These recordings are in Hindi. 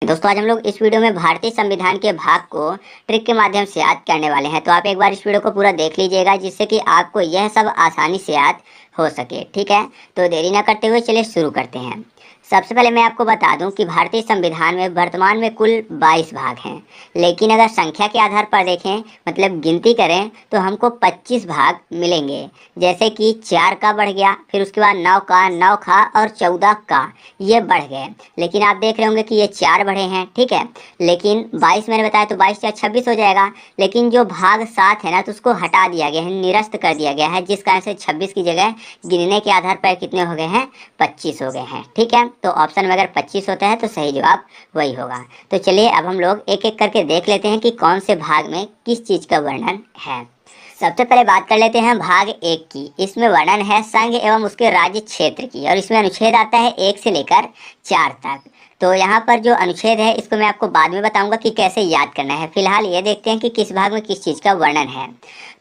दोस्तों आज हम लोग इस वीडियो में भारतीय संविधान के भाग को ट्रिक के माध्यम से याद करने वाले हैं। तो आप एक बार इस वीडियो को पूरा देख लीजिएगा जिससे कि आपको यह सब आसानी से याद हो सके। ठीक है, तो देरी ना करते हुए चलिए शुरू करते हैं। सबसे पहले मैं आपको बता दूं कि भारतीय संविधान में वर्तमान में कुल 22 भाग हैं, लेकिन अगर संख्या के आधार पर देखें मतलब गिनती करें तो हमको 25 भाग मिलेंगे। जैसे कि 4 का बढ़ गया, फिर उसके बाद 9 का, 9 खा और 14 का, ये बढ़ गए। लेकिन आप देख रहे होंगे कि ये 4 बढ़े हैं, ठीक है। लेकिन 22 मैंने बताया तो 22 या 26 हो जाएगा। लेकिन जो भाग 7 है ना तो उसको हटा दिया गया है, निरस्त कर दिया गया है, जिस कारण से 26 की जगह गिनने के आधार पर कितने हो गए हैं, 25 हो गए हैं। ठीक है, तो ऑप्शन में अगर 25 होता है तो सही जवाब वही होगा। तो चलिए अब हम लोग एक एक करके देख लेते हैं कि कौन से भाग में किस चीज़ का वर्णन है। सबसे पहले बात कर लेते हैं भाग 1 की। इसमें वर्णन है संघ एवं उसके राज्य क्षेत्र की, और इसमें अनुच्छेद आता है 1 से लेकर 4 तक। तो यहाँ पर जो अनुच्छेद है इसको मैं आपको बाद में बताऊंगा कि कैसे याद करना है। फिलहाल ये देखते हैं कि किस भाग में किस चीज़ का वर्णन है।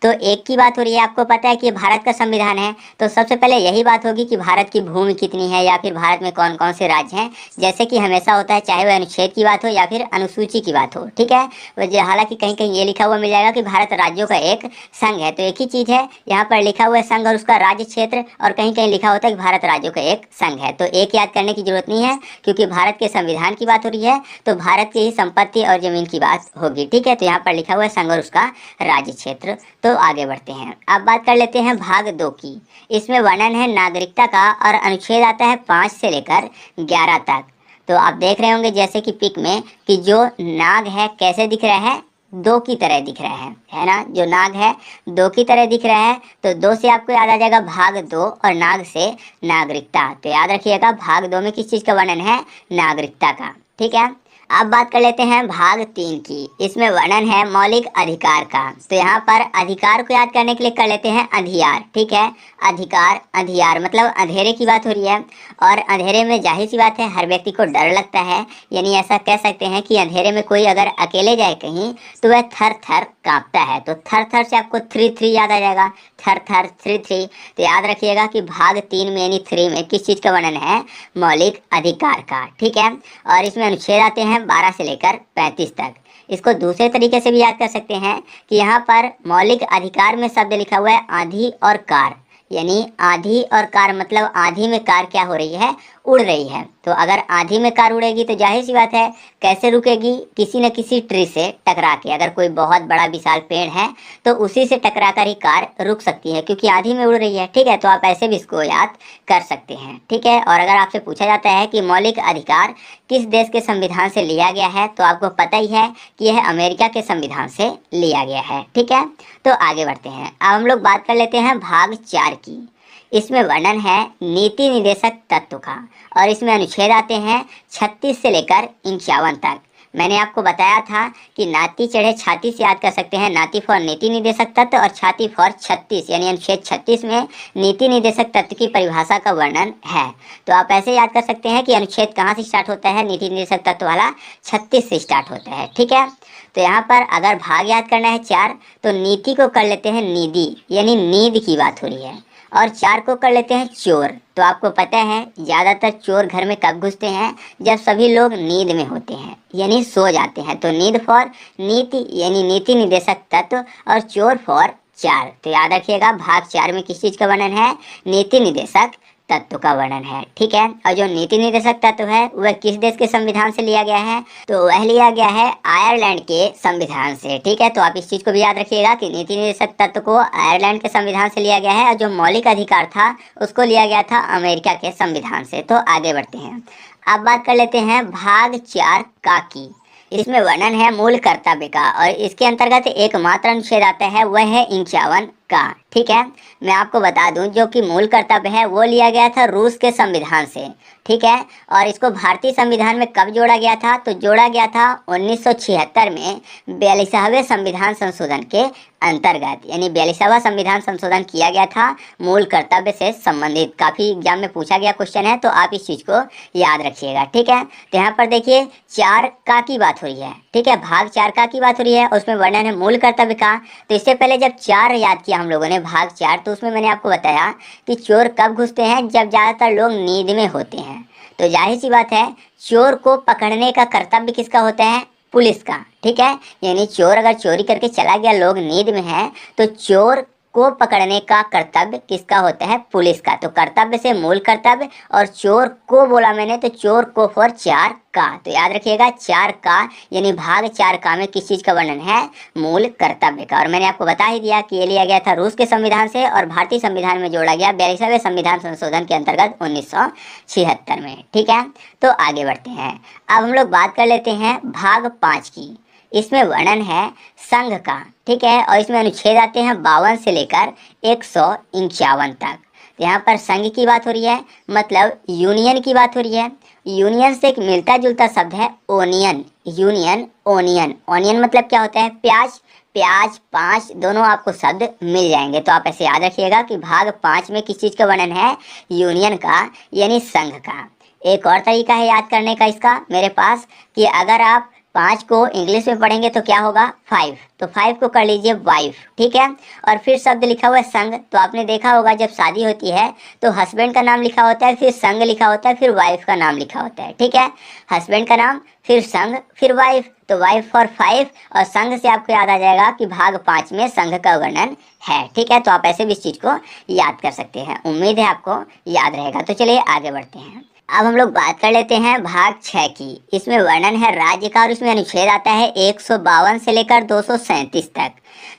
तो 1 की बात हो रही है, आपको पता है कि भारत का संविधान है, तो सबसे पहले यही बात होगी कि भारत की भूमि कितनी है या फिर भारत में कौन कौन से राज्य हैं, जैसे कि हमेशा होता है, चाहे वह अनुच्छेद की बात हो या फिर अनुसूची की बात हो। ठीक है, हालांकि कहीं कहीं ये लिखा हुआ मिल जाएगा कि भारत राज्यों का एक संघ है, तो एक ही चीज़ है, यहाँ पर लिखा हुआ है संघ और उसका राज्य क्षेत्र, और कहीं कहीं लिखा होता है कि भारत राज्यों का एक संघ है। तो एक याद करने की जरूरत नहीं है, क्योंकि भारत के संविधान की बात हो रही है तो भारत की ही संपत्ति और जमीन की बात होगी। ठीक है, तो यहाँ पर लिखा हुआ है संघ और उसका राज्य क्षेत्र। तो आगे बढ़ते हैं, अब बात कर लेते हैं भाग 2 की। इसमें वर्णन है नागरिकता का, और अनुच्छेद आता है 5 से लेकर 11 तक। तो आप देख रहे होंगे जैसे कि पिक में कि जो नाग है कैसे दिख रहा है, 2 की तरह दिख रहा है ना। जो नाग है 2 की तरह दिख रहा है, तो 2 से आपको याद आ जाएगा भाग 2, और नाग से नागरिकता। तो याद रखिएगा भाग 2 में किस चीज़ का वर्णन है, नागरिकता का। ठीक है, अब बात कर लेते हैं भाग 3 की। इसमें वर्णन है मौलिक अधिकार का। तो यहाँ पर अधिकार को याद करने के लिए कर लेते हैं अधिकार। ठीक है, अधिकार, अधिकार मतलब अंधेरे की बात हो रही है, और अंधेरे में जाहिर सी बात है हर व्यक्ति को डर लगता है। यानी ऐसा कह सकते हैं कि अंधेरे में कोई अगर अकेले जाए कहीं तो वह थर थर कांपता है। तो थर थर से आपको 3 याद आ जाएगा, थर थर 3। तो याद रखिएगा कि भाग 3 में यानी 3 में किस चीज़ का वर्णन है, मौलिक अधिकार का। ठीक है, और इसमें अनुच्छेद आते हैं 12 से लेकर 35 तक। इसको दूसरे तरीके से भी याद कर सकते हैं कि यहाँ पर मौलिक अधिकार में शब्द लिखा हुआ है आंधी और कार। यानी आंधी और कार मतलब आंधी में कार क्या हो रही है, उड़ रही है। तो अगर आंधी में कार उड़ेगी तो जाहिर सी बात है कैसे रुकेगी, किसी न किसी ट्री से टकरा के। अगर कोई बहुत बड़ा विशाल पेड़ है तो उसी से टकरा कर ही कार रुक सकती है, क्योंकि आंधी में उड़ रही है। ठीक है, तो आप ऐसे भी इसको याद कर सकते हैं। ठीक है, और अगर आपसे पूछा जाता है कि मौलिक अधिकार किस देश के संविधान से लिया गया है, तो आपको पता ही है कि यह अमेरिका के संविधान से लिया गया है। ठीक है, तो आगे बढ़ते हैं, अब हम लोग बात कर लेते हैं भाग 4 की। इसमें वर्णन है नीति निदेशक तत्व का, और इसमें अनुच्छेद आते हैं 36 से लेकर 51 तक। मैंने आपको बताया था कि नाती चढ़े छाती से याद कर सकते हैं, नाती फॉर नीति निदेशक तत्व और छाती फॉर 36, यानी अनुच्छेद 36 में नीति निदेशक तत्व की परिभाषा का वर्णन है। तो आप ऐसे याद कर सकते हैं कि अनुच्छेद कहाँ से स्टार्ट होता है, नीति निदेशक तत्व वाला 36 से स्टार्ट होता है। ठीक है, तो यहाँ पर अगर भाग याद करना है 4, तो नीति को कर लेते हैं निधि, यानी नींद की बात हो रही है, और 4 को कर लेते हैं चोर। तो आपको पता है ज़्यादातर चोर घर में कब घुसते हैं, जब सभी लोग नींद में होते हैं, यानी सो जाते हैं। तो नींद फॉर नीति यानी नीति निदेशक तत्व, और चोर फॉर 4। तो याद रखिएगा भाग 4 में किस चीज़ का वर्णन है, नीति निदेशक तत्व का वर्णन है। ठीक है, और जो नीति निदेशक तत्व है वह किस देश के संविधान से लिया गया है, तो वह लिया गया है आयरलैंड के संविधान से। ठीक है, तो आप इस चीज़ को भी याद रखिएगा कि नीति निदेशक तत्व को आयरलैंड के संविधान से लिया गया है, और जो मौलिक अधिकार था उसको लिया गया था अमेरिका के संविधान से। तो आगे बढ़ते हैं, अब बात कर लेते हैं भाग 4 का की। इसमें वर्णन है मूल कर्तव्य का, और इसके अंतर्गत एकमात्र अनुच्छेद आता है, वह है 51 का। ठीक है, मैं आपको बता दूं जो कि मूल कर्तव्य है वो लिया गया था रूस के संविधान से। ठीक है, और इसको भारतीय संविधान में कब जोड़ा गया था, तो जोड़ा गया था 1976 में 42वें संविधान संशोधन के अंतर्गत, यानी 42वां संविधान संशोधन किया गया था मूल कर्तव्य से संबंधित। काफ़ी एग्जाम में पूछा गया क्वेश्चन है, तो आप इस चीज़ को याद रखिएगा। ठीक है, तो यहाँ पर देखिए 4 का की बात हो रही है। ठीक है, भाग 4 का की बात हो रही है, उसमें वर्णन है मूल कर्तव्य का। तो इससे पहले जब 4 याद किया हम लोगों ने भाग 4, तो उसमें मैंने आपको बताया कि चोर कब घुसते हैं, जब ज़्यादातर लोग नींद में होते हैं। तो जाहिर सी बात है चोर को पकड़ने का कर्तव्य किसका होता है? पुलिस का। ठीक है, यानी चोर अगर चोरी करके चला गया, लोग नींद में हैं, तो चोर को पकड़ने का कर्तव्य किसका होता है? पुलिस का। तो कर्तव्य से मूल कर्तव्य, और चोर को बोला मैंने तो चोर को फॉर चार का। तो याद रखिएगा चार का यानी भाग चार का में किस चीज का वर्णन है? मूल कर्तव्य का। और मैंने आपको बता ही दिया कि ये लिया गया था रूस के संविधान से और भारतीय संविधान में जोड़ा गया 42वें संविधान संशोधन के अंतर्गत 1976 में। ठीक है, तो आगे बढ़ते हैं। अब हम लोग बात कर लेते हैं भाग 5 की। इसमें वर्णन है संघ का। ठीक है, और इसमें अनुच्छेद आते हैं 52 से लेकर 151 तक। तो यहाँ पर संघ की बात हो रही है, मतलब यूनियन की बात हो रही है। यूनियन से एक मिलता जुलता शब्द है ओनियन। Union, onion. ओनियन मतलब क्या होता है? प्याज। प्याज, पाँच, दोनों आपको शब्द मिल जाएंगे। तो आप ऐसे याद रखिएगा कि भाग 5 में किस चीज़ का वर्णन है? यूनियन का यानी संघ का। एक और तरीका है याद करने का इसका मेरे पास, कि अगर आप 5 को इंग्लिश में पढ़ेंगे तो क्या होगा? 5। तो 5 को कर लीजिए वाइफ। ठीक है, और फिर शब्द लिखा हुआ है संग। तो आपने देखा होगा जब शादी होती है तो हस्बैंड का नाम लिखा होता है, फिर संग लिखा होता है, फिर वाइफ का नाम लिखा होता है। ठीक है, हस्बैंड का नाम, फिर संग, फिर वाइफ। तो वाइफ फॉर 5, और संग से आपको याद आ जाएगा कि भाग 5 में संघ का वर्णन है। ठीक है, तो आप ऐसे भी इस चीज़ को याद कर सकते हैं। उम्मीद है आपको याद रहेगा। तो चलिए आगे बढ़ते हैं। अब हम लोग बात कर लेते हैं भाग 6 की। इसमें वर्णन है राज्य का, और इसमें अनुच्छेद आता है 152 से लेकर 237 तक।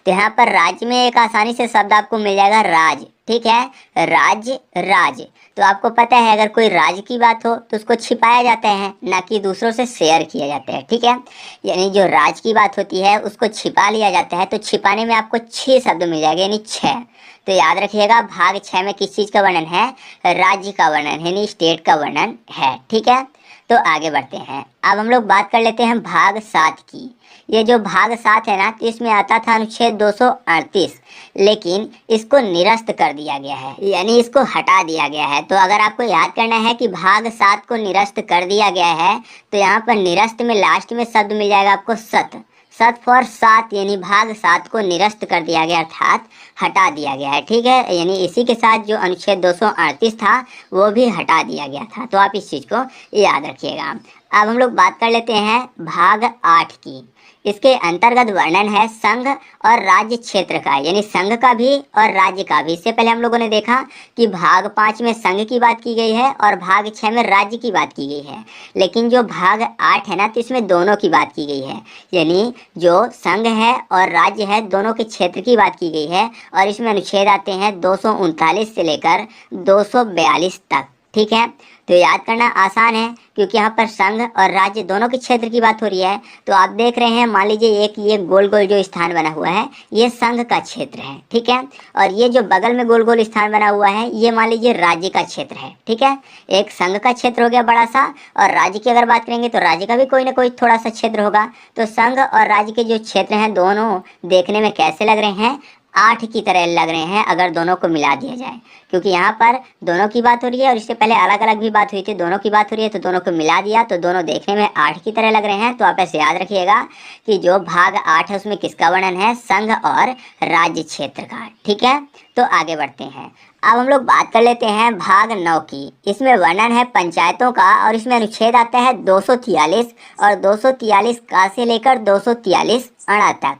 तो यहाँ पर राज्य में एक आसानी से शब्द आपको मिल जाएगा राज। ठीक है, राज्य, राज। तो आपको पता है अगर कोई राज की बात हो तो उसको छिपाया जाता है, ना कि दूसरों से शेयर किया जाता है। ठीक है, यानी जो राज की बात होती है उसको छिपा लिया जाता है। तो छिपाने में आपको 6 शब्द मिल जाएंगे, यानी 6। तो याद रखिएगा भाग 6 में किस चीज़ का वर्णन है? राज्य का वर्णन है, यानी स्टेट का वर्णन है। ठीक है, तो आगे बढ़ते हैं। अब हम लोग बात कर लेते हैं भाग 7 की। ये जो भाग 7 है ना, तो इसमें आता था अनुच्छेद 238, लेकिन इसको निरस्त कर दिया गया है, यानी इसको हटा दिया गया है। तो अगर आपको याद करना है कि भाग 7 को निरस्त कर दिया गया है, तो यहाँ पर निरस्त में लास्ट में शब्द मिल जाएगा आपको सत। सत फॉर 7, यानी भाग 7 को निरस्त कर दिया गया, अर्थात हटा दिया गया है। ठीक है, यानी इसी के साथ जो अनुच्छेद 238 था वो भी हटा दिया गया था। तो आप इस चीज़ को याद रखिएगा। अब हम लोग बात कर लेते हैं भाग 8 की। इसके अंतर्गत वर्णन है संघ और राज्य क्षेत्र का, यानी संघ का भी और राज्य का भी। इससे पहले हम लोगों ने देखा कि भाग 5 में संघ की बात की गई है और भाग 6 में राज्य की बात की गई है, लेकिन जो भाग 8 है ना, तो इसमें दोनों की बात की गई है, यानी जो संघ है और राज्य है दोनों के क्षेत्र की बात की गई है। और इसमें अनुच्छेद आते हैं 239 से लेकर 242 तक। ठीक है, तो याद करना आसान है क्योंकि यहाँ पर संघ और राज्य दोनों के क्षेत्र की बात हो रही है। तो आप देख रहे हैं, मान लीजिए एक ये गोल गोल जो स्थान बना हुआ है ये संघ का क्षेत्र है। ठीक है, और ये जो बगल में गोल गोल स्थान बना हुआ है ये मान लीजिए राज्य का क्षेत्र है। ठीक है, एक संघ का क्षेत्र हो गया बड़ा सा, और राज्य की अगर बात करेंगे तो राज्य का भी कोई ना कोई थोड़ा सा क्षेत्र होगा। तो संघ और राज्य के जो क्षेत्र हैं दोनों देखने में कैसे लग रहे हैं? 8 की तरह लग रहे हैं अगर दोनों को मिला दिया जाए, क्योंकि यहाँ पर दोनों की बात हो रही है और इससे पहले अलग अलग भी बात हुई थी, दोनों की बात हो रही है, तो दोनों को मिला दिया तो दोनों देखने में 8 की तरह लग रहे हैं। तो आप ऐसे याद रखिएगा कि जो भाग 8 है उसमें किसका वर्णन है? संघ और राज्य क्षेत्र का। ठीक है, तो आगे बढ़ते हैं। अब हम लोग बात कर लेते हैं भाग 9 की। इसमें वर्णन है पंचायतों का, और इसमें अनुच्छेद आता है 243 और 243 का से लेकर 243 अणा तक।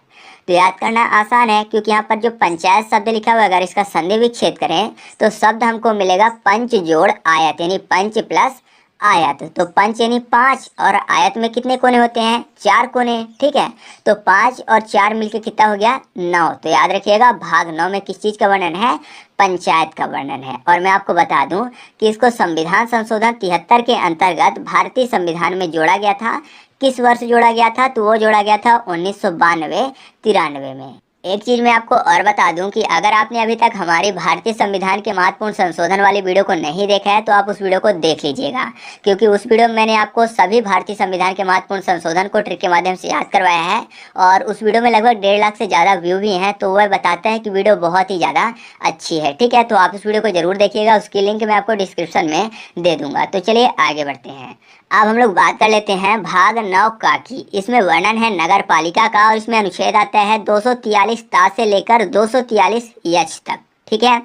तो याद करना आसान है क्योंकि यहाँ पर जो पंचायत शब्द लिखा हुआ है अगर इसका संधि विच्छेद करें तो शब्द हमको मिलेगा पंच जोड़ आयत, यानी पंच प्लस आयत। तो पंच यानी 5, और आयत में कितने कोने होते हैं? 4 कोने। ठीक है, तो 5 और 4 मिलके कितना हो गया? 9। तो याद रखिएगा भाग 9 में किस चीज़ का वर्णन है? पंचायत का वर्णन है। और मैं आपको बता दूं कि इसको संविधान संशोधन 73 के अंतर्गत भारतीय संविधान में जोड़ा गया था। किस वर्ष जोड़ा गया था? तो वो जोड़ा गया था 1992-93 में। एक चीज़ मैं आपको और बता दूं कि अगर आपने अभी तक हमारे भारतीय संविधान के महत्वपूर्ण संशोधन वाली वीडियो को नहीं देखा है तो आप उस वीडियो को देख लीजिएगा, क्योंकि उस वीडियो में मैंने आपको सभी भारतीय संविधान के महत्वपूर्ण संशोधन को ट्रिक के माध्यम से याद करवाया है, और उस वीडियो में लगभग 1.5 लाख से ज़्यादा व्यू भी हैं। तो वह बताता है कि वीडियो बहुत ही ज़्यादा अच्छी है। ठीक है, तो आप उस वीडियो को जरूर देखिएगा, उसकी लिंक मैं आपको डिस्क्रिप्शन में दे दूँगा। तो चलिए आगे बढ़ते हैं। अब हम लोग बात कर लेते हैं भाग 9 का की। इसमें वर्णन है नगर पालिका का, और इसमें अनुच्छेद आता है 243 ता से लेकर 243 एच तक। ठीक है।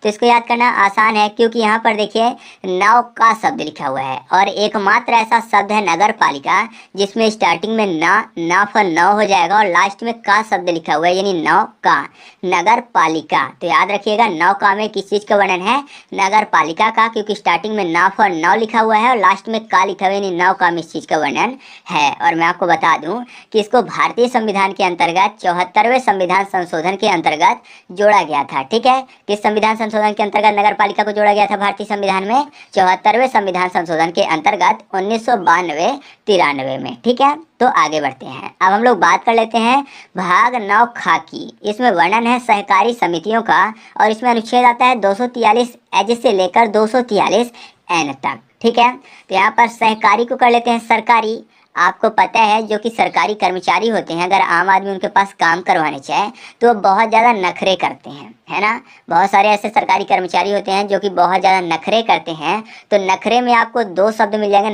तो इसको याद करना आसान है क्योंकि यहाँ पर देखिए नौ का शब्द लिखा हुआ है और एकमात्र ऐसा शब्द है नगर पालिका जिसमें स्टार्टिंग में ना पर नौ हो जाएगा और लास्ट में का शब्द लिखा हुआ है, यानी नौ का, नगर पालिका। तो याद रखिएगा नौ का में किस चीज का वर्णन है, नगर पालिका का, क्योंकि स्टार्टिंग में ना पर नौ लिखा हुआ है और लास्ट में का लिखा हुआ है, यानी नौ का में इस चीज का वर्णन है। और मैं आपको बता दूं कि इसको भारतीय संविधान के अंतर्गत 74वें संविधान संशोधन के अंतर्गत जोड़ा गया था। ठीक है, किस संविधान संशोधन के अंतर्गत नगर पालिका को जोड़ा गया था भारतीय संविधान में, 74वें संविधान संशोधन के अंतर्गत 1992-93 में। ठीक है, तो आगे बढ़ते हैं। अब हम लोग बात कर लेते हैं भाग 9 खा की। इसमें वर्णन है सहकारी समितियों का और इसमें अनुच्छेद आता है 243 एज से लेकर 243 एन तक। ठीक है, तो यहाँ पर सहकारी को कर लेते हैं सरकारी। आपको पता है जो कि सरकारी कर्मचारी होते हैं, अगर आम आदमी उनके पास काम करवाने चाहे तो वो बहुत ज़्यादा नखरे करते हैं, है ना। बहुत सारे ऐसे सरकारी कर्मचारी होते हैं जो कि बहुत ज़्यादा नखरे करते हैं। तो नखरे में आपको दो शब्द मिल जाएंगे,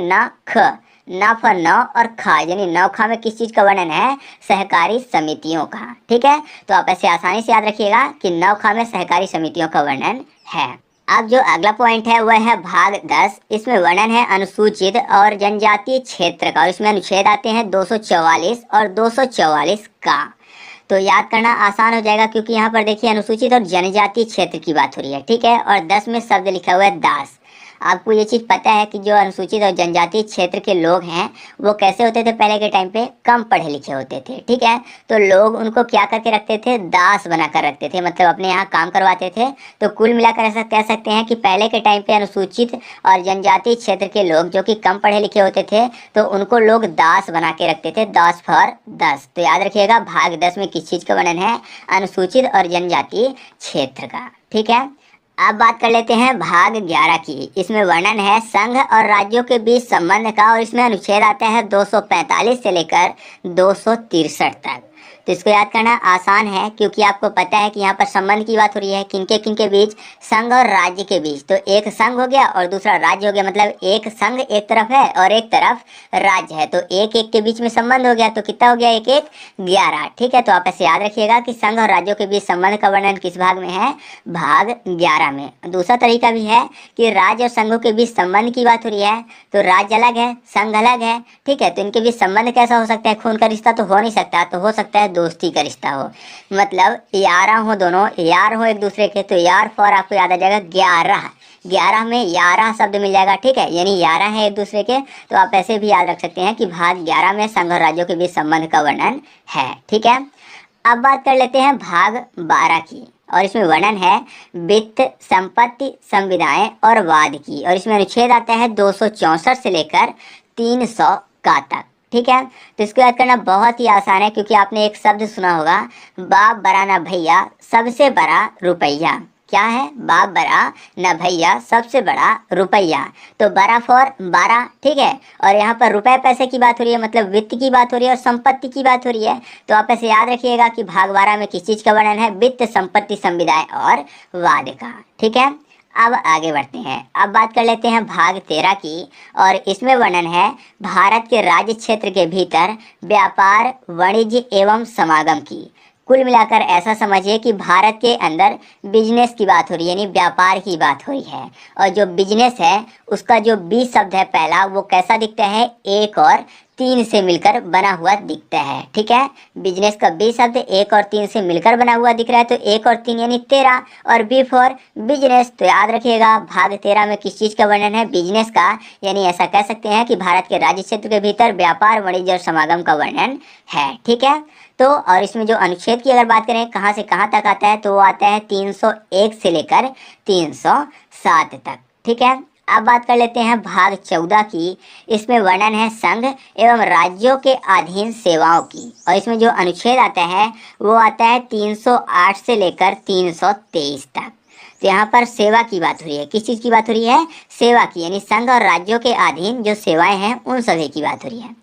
ना फॉर नौ और खा, यानी नौखा में किस चीज़ का वर्णन है, सहकारी समितियों का। ठीक है, तो आप ऐसे आसानी से याद रखिएगा कि नौखा में सहकारी समितियों का वर्णन है। अब जो अगला पॉइंट है वह है भाग 10। इसमें वर्णन है अनुसूचित और जनजातीय क्षेत्र का और इसमें अनुच्छेद आते हैं 244 और 244 का। तो याद करना आसान हो जाएगा क्योंकि यहाँ पर देखिए अनुसूचित और जनजातीय क्षेत्र की बात हो रही है। ठीक है, और 10 में शब्द लिखा हुआ है दास। आपको ये चीज़ पता है कि जो अनुसूचित और जनजातीय क्षेत्र के लोग हैं वो कैसे होते थे, पहले के टाइम पे कम पढ़े लिखे होते थे। ठीक है, तो लोग उनको क्या करके रखते थे, दास बना कर रखते थे, मतलब अपने यहाँ काम करवाते थे। तो कुल मिलाकर ऐसा कह सकते हैं कि पहले के टाइम पे अनुसूचित और जनजातीय क्षेत्र के लोग जो कि कम पढ़े लिखे होते थे तो उनको लोग दास बना के रखते थे, 10 फॉर 10। तो याद रखिएगा भाग 10 में किस चीज़ का वर्णन है, अनुसूचित और जनजातीय क्षेत्र का। ठीक है, अब बात कर लेते हैं भाग 11 की। इसमें वर्णन है संघ और राज्यों के बीच संबंध का और इसमें अनुच्छेद आता है 245 से लेकर 263 तक। तो इसको याद करना आसान है क्योंकि आपको पता है कि यहाँ पर संबंध की बात हो रही है, किनके बीच, संघ और राज्य के बीच। तो एक संघ हो गया और दूसरा राज्य हो गया, मतलब एक संघ एक तरफ है और एक तरफ राज्य है, तो एक के बीच में संबंध हो गया। तो कितना हो गया, 11। ठीक है, तो आप ऐसे याद रखिएगा कि संघ और राज्यों के बीच संबंध का वर्णन किस भाग में है, भाग 11 में। दूसरा तरीका भी है कि राज्य और संघों के बीच संबंध की बात हो रही है, तो राज्य अलग है, संघ अलग है। ठीक है, तो इनके बीच संबंध कैसा हो सकता है, खून का रिश्ता तो हो नहीं सकता, तो हो सकता है दोस्ती का रिश्ता हो, मतलब यारा हो, दोनों यार हो एक दूसरे के। तो यार फॉर आपको याद आ जाएगा 11 में 11 शब्द मिल जाएगा। ठीक है, यानी 11 है एक दूसरे के। तो आप ऐसे भी याद रख सकते हैं कि भाग 11 में संघ और राज्यों के बीच संबंध का वर्णन है। ठीक है, अब बात कर लेते हैं भाग 12 की और इसमें वर्णन है वित्त, संपत्ति, संविदाएं और वाद की और इसमें अनुच्छेद आता है 264 से लेकर 300 का तक। ठीक है, तो इसको याद करना बहुत ही आसान है क्योंकि आपने एक शब्द सुना होगा, बाप बड़ा ना भैया सबसे बड़ा रुपया। क्या है, बाप बड़ा ना भैया सबसे बड़ा रुपया। तो बड़ा फॉर 12। ठीक है, और यहाँ पर रुपए पैसे की बात हो रही है, मतलब वित्त की बात हो रही है और संपत्ति की बात हो रही है। तो आप ऐसे याद रखिएगा कि भाग 12 में किस चीज़ का वर्णन है, वित्त, संपत्ति, संविदाएं और वाद का। ठीक है, अब आगे बढ़ते हैं। अब बात कर लेते हैं भाग 13 की और इसमें वर्णन है भारत के राज्य क्षेत्र के भीतर व्यापार, वाणिज्य एवं समागम की। कुल मिलाकर ऐसा समझिए कि भारत के अंदर बिजनेस की बात हो रही है, यानी व्यापार की बात हो रही है। और जो बिजनेस है उसका जो बी शब्द है पहला, वो कैसा दिखता है, 1 और 3 से मिलकर बना हुआ दिखता है। ठीक है, बिजनेस का बी शब्द 1 और 3 से मिलकर बना हुआ दिख रहा है, तो 1 और 3 यानी 13 और बी फॉर बिजनेस। तो याद रखिएगा भाग 13 में किस चीज़ का वर्णन है, बिजनेस का, यानी ऐसा कह सकते हैं कि भारत के राज्य क्षेत्र के भीतर व्यापार, वाणिज्य और समागम का वर्णन है। ठीक है, तो और इसमें जो अनुच्छेद की अगर बात करें कहाँ से कहाँ तक आता है, तो वो आता है 301 से लेकर 307 तक। ठीक है, अब बात कर लेते हैं भाग 14 की। इसमें वर्णन है संघ एवं राज्यों के अधीन सेवाओं की और इसमें जो अनुच्छेद आता है वो आता है 308 से लेकर 323 तक। तो यहाँ पर सेवा की बात हो रही है, किस चीज़ की बात हो रही है, सेवा की, यानी संघ और राज्यों के अधीन जो सेवाएं हैं उन सभी की बात हो रही है।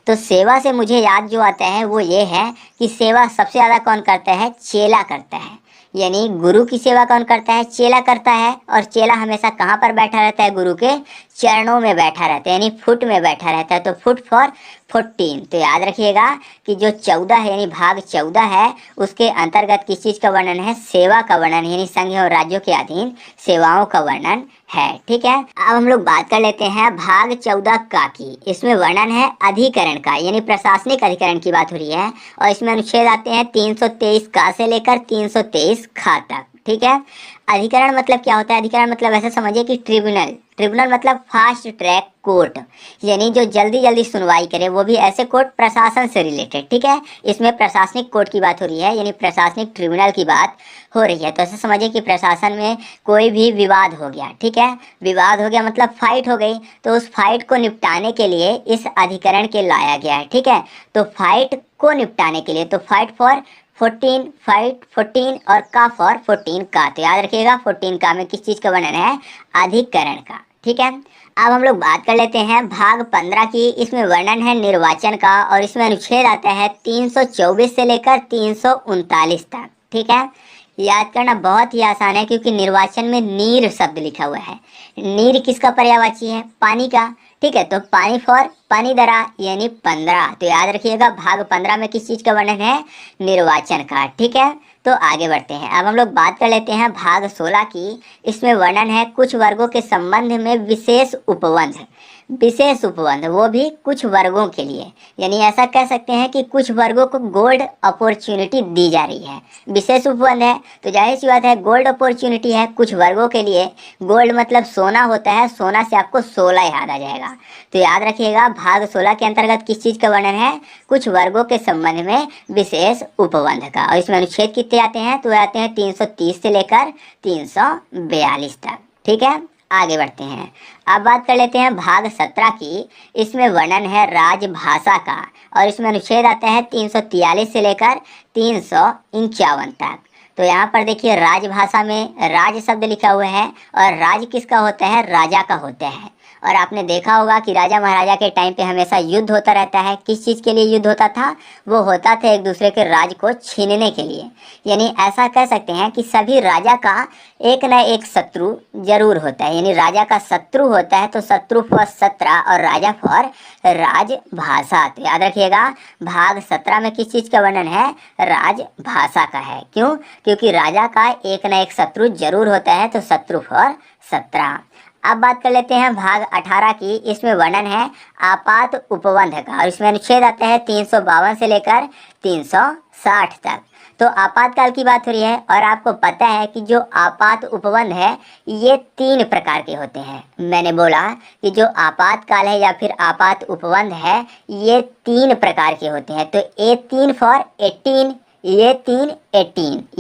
तो सेवा से मुझे याद जो आता है वो ये है कि सेवा सबसे ज़्यादा कौन करता है, चेला करता है। यानी गुरु की सेवा कौन करता है, चेला करता है। और चेला हमेशा कहाँ पर बैठा रहता है, गुरु के चरणों में बैठा रहता है, यानी फुट में बैठा रहता है। तो फुट फॉर 14। तो याद रखिएगा कि जो 14 है यानी भाग 14 है उसके अंतर्गत किस चीज का वर्णन है, सेवा का वर्णन, यानी संघ और राज्यों के अधीन सेवाओं का वर्णन है। ठीक है, अब हम लोग बात कर लेते हैं भाग 14 का की। इसमें वर्णन है अधिकरण का, यानी प्रशासनिक अधिकरण की बात हो रही है और इसमें अनुच्छेद आते हैं 323 का से लेकर 323 खा तक। ठीक है, अधिकरण मतलब क्या होता है, अधिकरण मतलब ऐसे समझिए कि ट्रिब्यूनल, ट्रिब्यूनल मतलब फास्ट ट्रैक कोर्ट, यानी जो जल्दी जल्दी सुनवाई करे, वो भी ऐसे कोर्ट प्रशासन से रिलेटेड। ठीक है, इसमें प्रशासनिक कोर्ट की बात हो रही है, यानी प्रशासनिक ट्रिब्यूनल की बात हो रही है। तो ऐसे समझिए कि प्रशासन में कोई भी विवाद हो गया, ठीक है, विवाद हो गया मतलब फाइट हो गई, तो उस फाइट को निपटाने के लिए इस अधिकरण के लाया गया है। ठीक है, तो फाइट को निपटाने के लिए, तो फाइट फॉर 14, फाइट 14 और का फॉर 14 का। तो याद रखिएगा 14 का में किस चीज का वर्णन है, अधिकरण का। ठीक है, अब हम लोग बात कर लेते हैं भाग 15 की। इसमें वर्णन है निर्वाचन का और इसमें अनुच्छेद आता है 324 से लेकर 339 तक। ठीक है, याद करना बहुत ही आसान है क्योंकि निर्वाचन में नीर शब्द लिखा हुआ है। नीर किसका पर्यायवाची है, पानी का। ठीक है, तो पानी फॉर पानी दरा यानी 15। तो याद रखिएगा भाग 15 में किस चीज का वर्णन है, निर्वाचन का। ठीक है, तो आगे बढ़ते हैं। अब हम लोग बात कर लेते हैं भाग 16 की। इसमें वर्णन है कुछ वर्गों के संबंध में विशेष उपबंध, विशेष उपबंध वो भी कुछ वर्गों के लिए, यानी ऐसा कह सकते हैं कि कुछ वर्गों को गोल्ड अपॉर्चुनिटी दी जा रही है। विशेष उपबंध है तो जाहिर सी बात है गोल्ड अपॉर्चुनिटी है कुछ वर्गों के लिए। गोल्ड मतलब सोना होता है, सोना से आपको 16 याद आ जाएगा। तो याद रखिएगा भाग 16 के अंतर्गत किस चीज का वर्णन है, कुछ वर्गों के संबंध में विशेष उपबंध का। और इसमें अनुच्छेद कितने आते हैं, तो आते हैं 330 से लेकर 342 तक। ठीक है, आगे बढ़ते हैं। अब बात कर लेते हैं भाग 17 की। इसमें वर्णन है राजभाषा का और इसमें अनुच्छेद आता है 343 से लेकर 351 तक। तो यहाँ पर देखिए राजभाषा में राज शब्द लिखा हुआ है और राज किसका होता है, राजा का होता है। और आपने देखा होगा कि राजा महाराजा के टाइम पे हमेशा युद्ध होता रहता है। किस चीज़ के लिए युद्ध होता था, वो होता था एक दूसरे के राज को छीनने के लिए। यानी ऐसा कह सकते हैं कि सभी राजा का एक न एक शत्रु जरूर होता है, यानी राजा का शत्रु होता है। तो शत्रु फॉर 17 और राजा फॉर राजभाषा। तो याद रखिएगा भाग 17 में किस चीज़ का वर्णन है, राजभाषा का है। क्यों, क्योंकि राजा का एक न एक शत्रु जरूर होता है, तो शत्रु फॉर 17। अब बात कर लेते हैं भाग 18 की। इसमें वर्णन है आपात उपबंध का और इसमें अनुच्छेद आता है 352 से लेकर 360 तक। तो आपातकाल की बात हो रही है और आपको पता है कि जो आपात उपबंध है ये 3 प्रकार के होते हैं। मैंने बोला कि जो आपातकाल है या फिर आपात उपबंध है ये 3 प्रकार के होते हैं। तो A3 फॉर 18, ये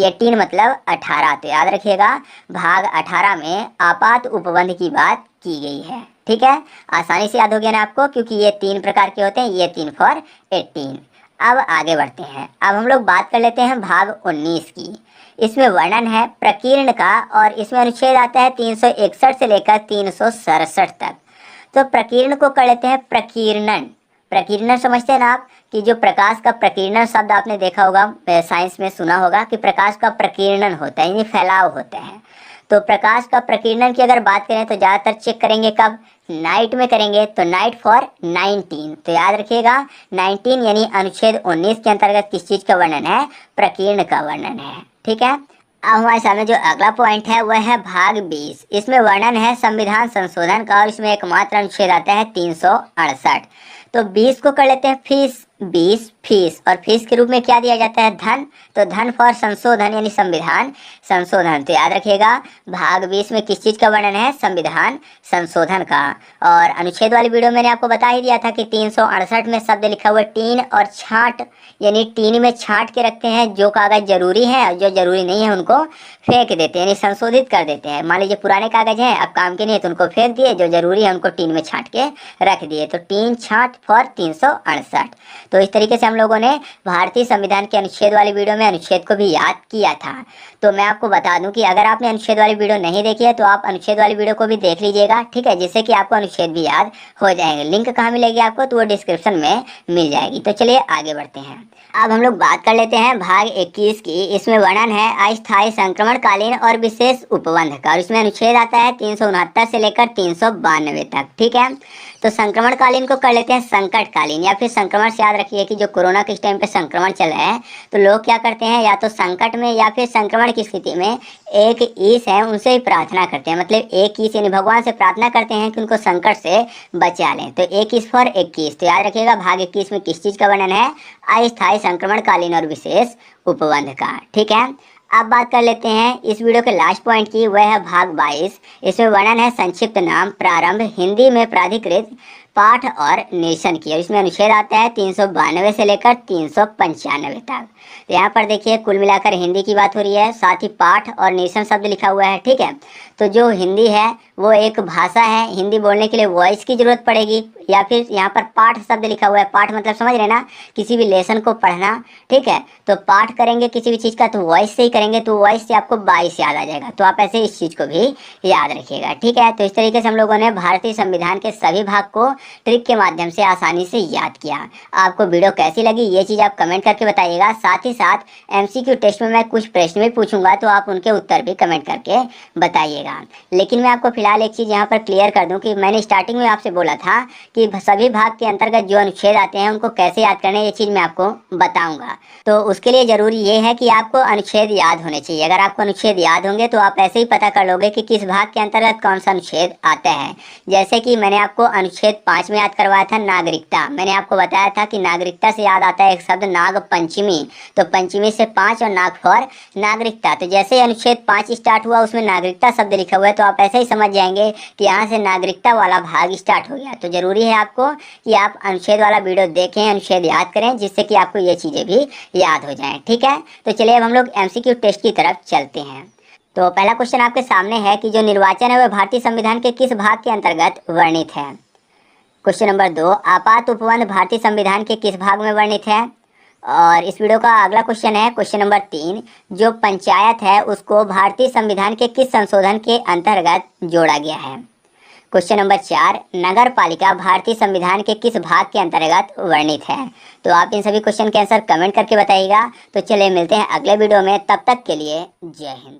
18 मतलब 18। तो याद रखिएगा भाग 18 में आपात उपबंध की बात की गई है। ठीक है, आसानी से याद हो गया ना आपको, क्योंकि ये 3 प्रकार के होते हैं, ये 3 फॉर 18। अब आगे बढ़ते हैं। अब हम लोग बात कर लेते हैं भाग 19 की। इसमें वर्णन है प्रकीर्ण का और इसमें अनुच्छेद आता है 361 से लेकर 367 तक। तो प्रकीर्ण को कर लेते हैं प्रकीर्णन। प्रकीर्णन समझते हैं ना आप, कि जो प्रकाश का प्रकीर्णन शब्द आपने देखा होगा, साइंस में सुना होगा कि प्रकाश का प्रकीर्णन होता है, यानी फैलाव होता है। तो प्रकाश का प्रकीर्णन की अगर बात करें तो ज़्यादातर चेक करेंगे कब, नाइट में करेंगे। तो नाइट फॉर 19। तो याद रखिएगा 19 यानी अनुच्छेद 19 के अंतर्गत किस चीज़ का वर्णन है, प्रकीर्ण का वर्णन है। ठीक है, अब हमारे सामने जो अगला पॉइंट है वह है भाग 20। इसमें वर्णन है संविधान संशोधन का और इसमें एकमात्र अनुच्छेद आता है 368। तो 20 को कर लेते हैं फीस, 20 फीस, और फीस के रूप में क्या दिया जाता है, धन। तो धन फॉर संशोधन यानी संविधान संशोधन। तो याद रखिएगा भाग 20 में किस चीज़ का वर्णन है, संविधान संशोधन का। और अनुच्छेद वाली वीडियो मैंने आपको बता ही दिया था कि 368 में शब्द लिखा हुआ टीन और छांट, यानी टीन में छांट के रखते हैं, जो कागज़ जरूरी है और जो जरूरी नहीं है उनको फेंक देते हैं, यानी संशोधित कर देते हैं। मान लीजिए पुराने कागज़ हैं अब काम के नहीं है तो उनको फेंक दिए, जो जरूरी है उनको टीन में छांट के रख दिए। तो टीन छांट फॉर 368। तो इस तरीके से हम लोगों ने भारतीय संविधान के अनुच्छेद वाली वीडियो में अनुच्छेद को भी याद किया था। तो मैं आपको बता दूं कि अगर आपने अनुच्छेद वाली वीडियो नहीं देखी है तो आप अनुच्छेद वाली वीडियो को भी देख लीजिएगा, ठीक है, जिससे कि आपको अनुच्छेद भी याद हो जाएंगे। लिंक कहाँ मिलेगी आपको, तो वो डिस्क्रिप्शन में मिल जाएगी। तो चलिए आगे बढ़ते हैं। अब हम लोग बात कर लेते हैं भाग 21 की। इसमें वर्णन है अस्थायी संक्रमणकालीन और विशेष उपबंध का, और इसमें अनुच्छेद आता है 369 से लेकर 392 तक, ठीक है। तो संक्रमणकालीन को कर लेते हैं संकटकालीन, या फिर संक्रमण से याद रखिए कि जो कोरोना के इस टाइम पे संक्रमण चल रहा है, तो लोग क्या करते हैं, या तो संकट में या फिर संक्रमण की स्थिति में एक ईश है उनसे ही प्रार्थना करते हैं। मतलब एक ईश यानी भगवान से प्रार्थना करते हैं कि उनको संकट से बचा लें। तो एक ईश फॉर 21। तो याद रखिएगा भाग 21 में किस चीज़ का वर्णन है, अस्थायी संक्रमणकालीन और विशेष उपबंध का, ठीक है। अब बात कर लेते हैं इस वीडियो के लास्ट पॉइंट की, वह है भाग 22। इसमें वर्णन है संक्षिप्त नाम प्रारंभ हिंदी में प्राधिकृत पाठ और निरसन की, और इसमें अनुच्छेद आता है 392 से लेकर 395 तक। तो यहाँ पर देखिए कुल मिलाकर हिंदी की बात हो रही है, साथ ही पाठ और निरसन शब्द लिखा हुआ है, ठीक है। तो जो हिंदी है वो एक भाषा है, हिंदी बोलने के लिए वॉइस की जरूरत पड़ेगी, या फिर यहाँ पर पाठ शब्द लिखा हुआ है। पाठ मतलब समझ रहे ना, किसी भी लेसन को पढ़ना, ठीक है। तो पाठ करेंगे किसी भी चीज़ का तो वॉइस से ही करेंगे, तो वॉइस से आपको 22 याद आ जाएगा। तो आप ऐसे इस चीज़ को भी याद रखिएगा, ठीक है। तो इस तरीके से हम लोगों ने भारतीय संविधान के सभी भाग को ट्रिक के माध्यम से आसानी से याद किया। आपको वीडियो कैसी लगी ये चीज़ आप कमेंट करके बताइएगा। साथ ही साथ MCQ टेस्ट में मैं कुछ प्रश्न भी पूछूंगा, तो आप उनके उत्तर भी कमेंट करके बताइएगा। लेकिन मैं आपको फिलहाल एक चीज़ यहाँ पर क्लियर कर दूँ कि मैंने स्टार्टिंग में आपसे बोला था कि सभी भाग के अंतर्गत जो अनुच्छेद आते हैं उनको कैसे याद करना है, ये चीज़ मैं आपको बताऊँगा। तो उसके लिए ज़रूरी ये है कि आपको अनुच्छेद याद होने चाहिए। अगर आपको अनुच्छेद याद होंगे तो आप ऐसे ही पता कर लोगे कि किस भाग के अंतर्गत कौन सा अनुच्छेद आता है। जैसे कि मैंने आपको अनुच्छेद 5 में याद करवाया था नागरिकता। मैंने आपको बताया था कि नागरिकता से याद आता है एक शब्द नाग पंचमी, तो पंचमी से 5 और नाग फॉर नागरिकता। तो जैसे ही अनुच्छेद 5 स्टार्ट हुआ उसमें नागरिकता शब्द लिखा हुआ है, तो आप ऐसे ही समझ जाएंगे कि यहाँ से नागरिकता वाला भाग स्टार्ट हो गया। तो जरूरी है आपको कि आप अनुच्छेद वाला वीडियो देखें, अनुच्छेद याद करें, जिससे कि आपको ये चीज़ें भी याद हो जाएं, ठीक है। तो चलिए अब हम लोग MCQ टेस्ट की तरफ चलते हैं। तो पहला क्वेश्चन आपके सामने है कि जो निर्वाचन है वह भारतीय संविधान के किस भाग के अंतर्गत वर्णित है। क्वेश्चन नंबर 2, आपात उपबंध भारतीय संविधान के किस भाग में वर्णित है। और इस वीडियो का अगला क्वेश्चन है क्वेश्चन नंबर 3, जो पंचायत है उसको भारतीय संविधान के किस संशोधन के अंतर्गत जोड़ा गया है। क्वेश्चन नंबर 4, नगर पालिका भारतीय संविधान के किस भाग के अंतर्गत वर्णित है। तो आप इन सभी क्वेश्चन के आंसर कमेंट करके बताइएगा। तो चलिए मिलते हैं अगले वीडियो में, तब तक के लिए जय हिंद।